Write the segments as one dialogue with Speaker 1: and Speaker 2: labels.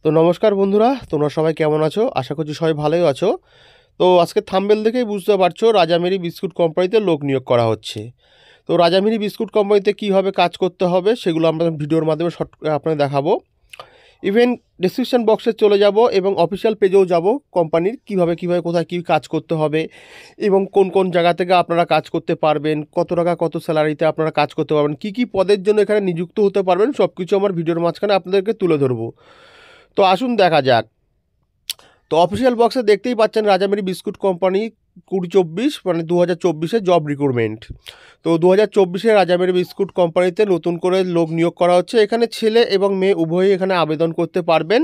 Speaker 1: তো নমস্কার বন্ধুরা, তোমরা সবাই কেমন আছো? আশা করছি সবাই ভালোই আছো। তো আজকে থাম্বনেল দেখেই বুঝতে পারছো রাজামেরি বিস্কুট কোম্পানিতে লোক নিয়োগ করা হচ্ছে। তো রাজামেরি বিস্কুট কোম্পানিতে কীভাবে কাজ করতে হবে সেগুলো আমরা ভিডিওর মাধ্যমে শর্ট আপনাদের দেখাবো। ইভেন ডিসক্রিপশন বক্সে চলে যাব এবং অফিসিয়াল পেজেও যাব কোম্পানির কীভাবে কোথায় কী কাজ করতে হবে এবং কোন কোন জায়গা থেকে আপনারা কাজ করতে পারবেন, কত টাকা কত স্যালারিতে আপনারা কাজ করতে পারবেন, কী কী পদের জন্য এখানে নিযুক্ত হতে পারবেন, সব কিছু আমার ভিডিওর মাঝখানে আপনাদেরকে তুলে ধরবো। তো আসুন দেখা যাক। তো অফিসিয়াল বক্সে দেখতেই পাচ্ছেন রাজামেরি বিস্কুট কোম্পানি 2024 মানে 2024-এ জব রিক্রুটমেন্ট। তো 2024-এ রাজামেরি বিস্কুট কোম্পানিতে নতুন করে লোক নিয়োগ করা হচ্ছে। এখানে ছেলে এবং মেয়ে উভয়ই এখানে আবেদন করতে পারবেন।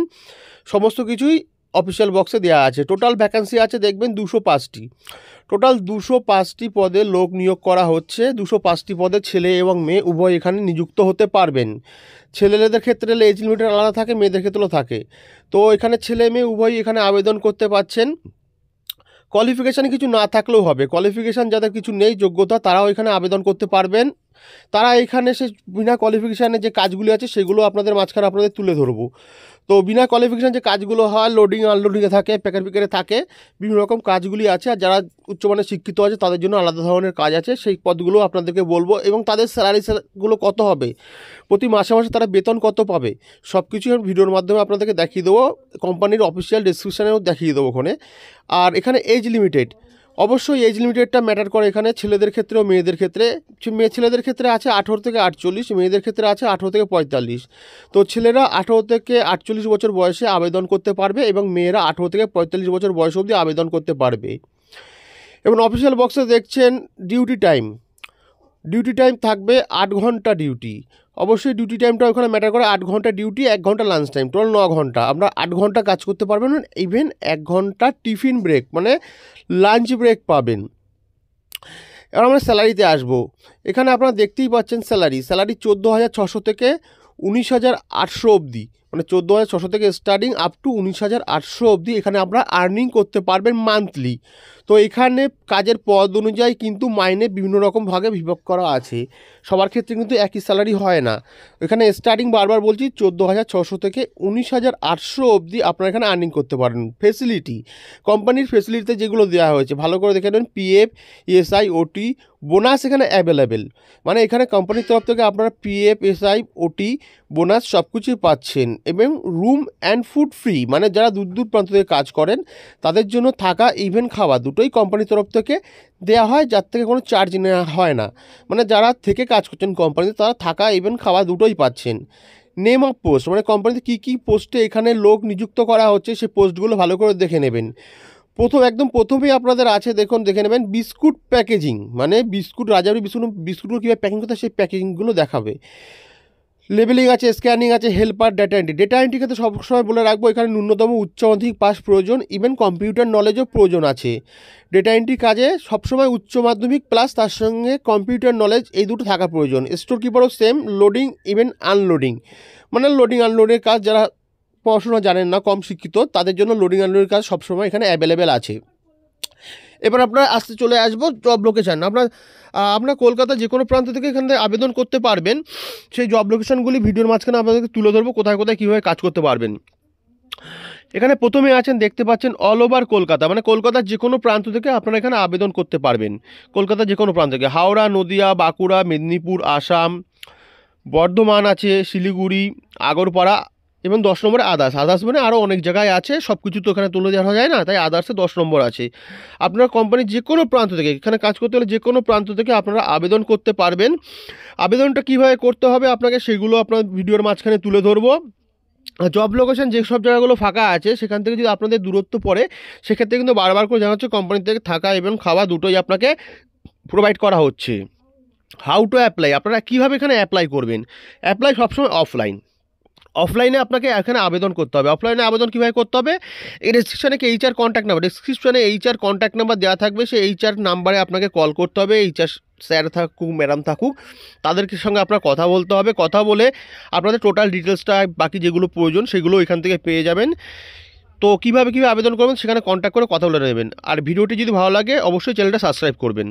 Speaker 1: সমস্ত কিছুই অফিসিয়াল বক্সে দেওয়া আছে। টোটাল ভ্যাকান্সি আছে দেখবেন 205টি। টোটাল 205টি পদে লোক নিয়োগ করা হচ্ছে। 205টি পদে ছেলে এবং মেয়ে উভয় এখানে নিযুক্ত হতে পারবেন। ছেলেদের ক্ষেত্রে এজ লিমিটেড আলাদা থাকে, মেয়েদের ক্ষেত্রেও থাকে। তো এখানে ছেলে মেয়ে উভয়ই এখানে আবেদন করতে পারছেন। কোয়ালিফিকেশান কিছু না থাকলেও হবে। কোয়ালিফিকেশান যাদের কিছু নেই যোগ্যতা, তারাও এখানে আবেদন করতে পারবেন। তারা এখানে সে বিনা কোয়ালিফিকেশানে যে কাজগুলি আছে সেগুলো আপনাদের মাঝখানে আপনাদের তুলে ধরবো। তো বিনা কোয়ালিফিকেশান যে কাজগুলো হয়, লোডিং আনলোডিংয়ে থাকে, প্যাকেট পিকারে থাকে, বিভিন্ন রকম কাজগুলি আছে। আর যারা উচ্চমানের শিক্ষিত আছে তাদের জন্য আলাদা ধরনের কাজ আছে, সেই পদগুলো আপনাদেরকে বলবো। এবং তাদের স্যালারিগুলো কত হবে, প্রতি মাসে মাসে তারা বেতন কত পাবে, সব কিছু আমি ভিডিওর মাধ্যমে আপনাদেরকে দেখিয়ে দেবো। কোম্পানির অফিসিয়াল ডেসক্রিপশানেও দেখিয়ে দেবো ওখানে। আর এখানে এজ লিমিটেড, অবশ্যই এজ লিমিটেডটা ম্যাটার করে এখানে ছেলেদের ক্ষেত্রে ও মেয়েদের ক্ষেত্রে। ছেলেদের ক্ষেত্রে আছে 18 থেকে 48, মেয়েদের ক্ষেত্রে আছে 18 থেকে 45। তো ছেলেরা 18 থেকে 48 বছর বয়সে আবেদন করতে পারবে এবং মেয়েরা 18 থেকে 45 বছর বয়স অবধি আবেদন করতে পারবে। এবং অফিসিয়াল বক্সে দেখছেন ডিউটি টাইম থাকবে 8 ঘন্টা ডিউটি। অবশ্যই ডিউটি টাইমটা ওখানে ম্যাটার করে। 8 ঘন্টা ডিউটি, 1 ঘন্টা লাঞ্চ টাইম, টোটাল 9 ঘন্টা। আমরা 8 ঘন্টা কাজ করতে পারবেন, ইভেন 1 ঘন্টা টিফিন ব্রেক মানে লাঞ্চ ব্রেক পাবেন। এবার আমরা স্যালারিতে আসবো। এখানে আপনারা দেখতেই পাচ্ছেন স্যালারি 14,600 থেকে 19,800 অবধি, মানে 14,600 থেকে স্টার্টিং আপ টু 19,800 অবধি এখানে আপনারা আর্নিং করতে পারবেন মান্থলি। তো এখানে কাজের পদ অনুযায়ী কিন্তু মাইনে বিভিন্ন রকম ভাগে বিভক্ত করা আছে। সবার ক্ষেত্রে কিন্তু একই স্যালারি হয় না। এখানে স্টার্টিং বারবার বলছি 14,600 থেকে 19,800 অবধি আপনারা এখানে আর্নিং করতে পারেন। ফেসিলিটি, কোম্পানির ফেসিলিটিতে যেগুলো দেওয়া হয়েছে ভালো করে দেখে নেবেন। পিএফ, ইএসআই, ওটি, বোনাস এখানে অ্যাভেলেবেল। মানে এখানে কোম্পানির তরফ থেকে আপনারা পিএফ, এসআই, ওটি, বোনাস সব কিছুই পাচ্ছেন। এবং রুম অ্যান্ড ফুড ফ্রি, মানে যারা দূর প্রান্ত থেকে কাজ করেন তাদের জন্য থাকা ইভেন খাওয়া দুটোই কোম্পানির তরফ থেকে দেওয়া হয়, যার থেকে কোনো চার্জ নেওয়া হয় না। মানে যারা থেকে কাজ করছেন কোম্পানিতে তারা থাকা ইভেন খাওয়া দুটোই পাচ্ছেন। নেম অফ পোস্ট, মানে কোম্পানিতে কী কী পোস্টে এখানে লোক নিযুক্ত করা হচ্ছে সেই পোস্টগুলো ভালো করে দেখে নেবেন। একদম প্রথমেই আপনাদের আছে, দেখে নেবেন বিস্কুট প্যাকেজিং, মানে বিস্কুট রাজামেরি বিস্কুটগুলো কীভাবে প্যাকিং করতে হয় সেই প্যাকেজিংগুলো দেখাবে। লেবেলিং আছে, স্ক্যানিং আছে, হেল্পার, ডেটা এন্ট্রি ক্ষেত্রে সবসময় বলে রাখবো এখানে ন্যূনতম উচ্চ মাধ্যমিক পাস প্রয়োজন, ইভেন কম্পিউটার নলেজও প্রয়োজন আছে। ডেটা এন্ট্রি কাজে সবসময় উচ্চ মাধ্যমিক প্লাস তার সঙ্গে কম্পিউটার নলেজ এই দুটো থাকা প্রয়োজন। স্টোর কিপারও সেম, লোডিং ইভেন আনলোডিং, মানে লোডিং আনলোডের কাজ যারা পড়াশোনা জানেন না, কম শিক্ষিত, তাদের জন্য লোডিং আনলোডের কাজ সবসময় এখানে অ্যাভেলেবেল আছে। এবার আপনারা চলে আসবো জব লোকেশান। আপনার কলকাতা যে কোনো প্রান্ত থেকে এখান থেকে আবেদন করতে পারবেন। সেই জব লোকেশানগুলি ভিডিওর মাঝখানে আপনাদেরকে তুলে ধরবো, কোথায় কীভাবে কাজ করতে পারবেন। এখানে প্রথমে আছেন, দেখতে পাচ্ছেন অল ওভার কলকাতা, মানে কলকাতার যে কোনো প্রান্ত থেকে আপনারা এখানে আবেদন করতে পারবেন। কলকাতার যে কোনো প্রান্ত থেকে, হাওড়া, নদিয়া, বাঁকুড়া, মেদিনীপুর, আসাম, বর্ধমান আছে, শিলিগুড়ি, আগরপাড়া, এবং 10 নম্বরে আদার্স মানে আরও অনেক জায়গায় আছে। সব কিছু তো এখানে তুলে দেওয়া যায় না, তাই আদার্সে 10 নম্বর আছে। আপনারা কোম্পানির যে কোনো প্রান্ত থেকে এখানে কাজ করতে হলে যে কোনো প্রান্ত থেকে আপনারা আবেদন করতে পারবেন। আবেদনটা কীভাবে করতে হবে আপনাকে সেগুলো আপনার ভিডিওর মাঝখানে তুলে ধরবো। জব লোকেশন যেসব জায়গাগুলো ফাঁকা আছে সেখান থেকে যদি আপনাদের দূরত্ব পড়ে সেক্ষেত্রে কিন্তু বারবার করে জানাচ্ছে কোম্পানি থেকে থাকা এবং খাওয়া দুটোই আপনাকে প্রোভাইড করা হচ্ছে। হাউ টু অ্যাপ্লাই, আপনারা কীভাবে এখানে অ্যাপ্লাই করবেন। অ্যাপ্লাই সবসময় অফলাইনে আপনাকে এখানে আবেদন করতে হবে। অফলাইনে আবেদন কীভাবে করতে হবে, এই ডেসক্রিপশানে এইচআর কন্ট্যাক্ট নাম্বার দেওয়া থাকবে। সেই এইচআর নাম্বারে আপনাকে কল করতে হবে। এইচআর স্যার থাকুক ম্যাডাম থাকুক তাদের সঙ্গে আপনার কথা বলতে হবে। কথা বলে আপনাদের টোটাল ডিটেলসটা বাকি যেগুলো প্রয়োজন সেগুলো এখান থেকে পেয়ে যাবেন। তো কীভাবে আবেদন করবেন সেখানে কন্ট্যাক্ট করে কথা বলে নেবেন। আর ভিডিওটি যদি ভালো লাগে অবশ্যই চ্যানেলটা সাবস্ক্রাইব করবেন।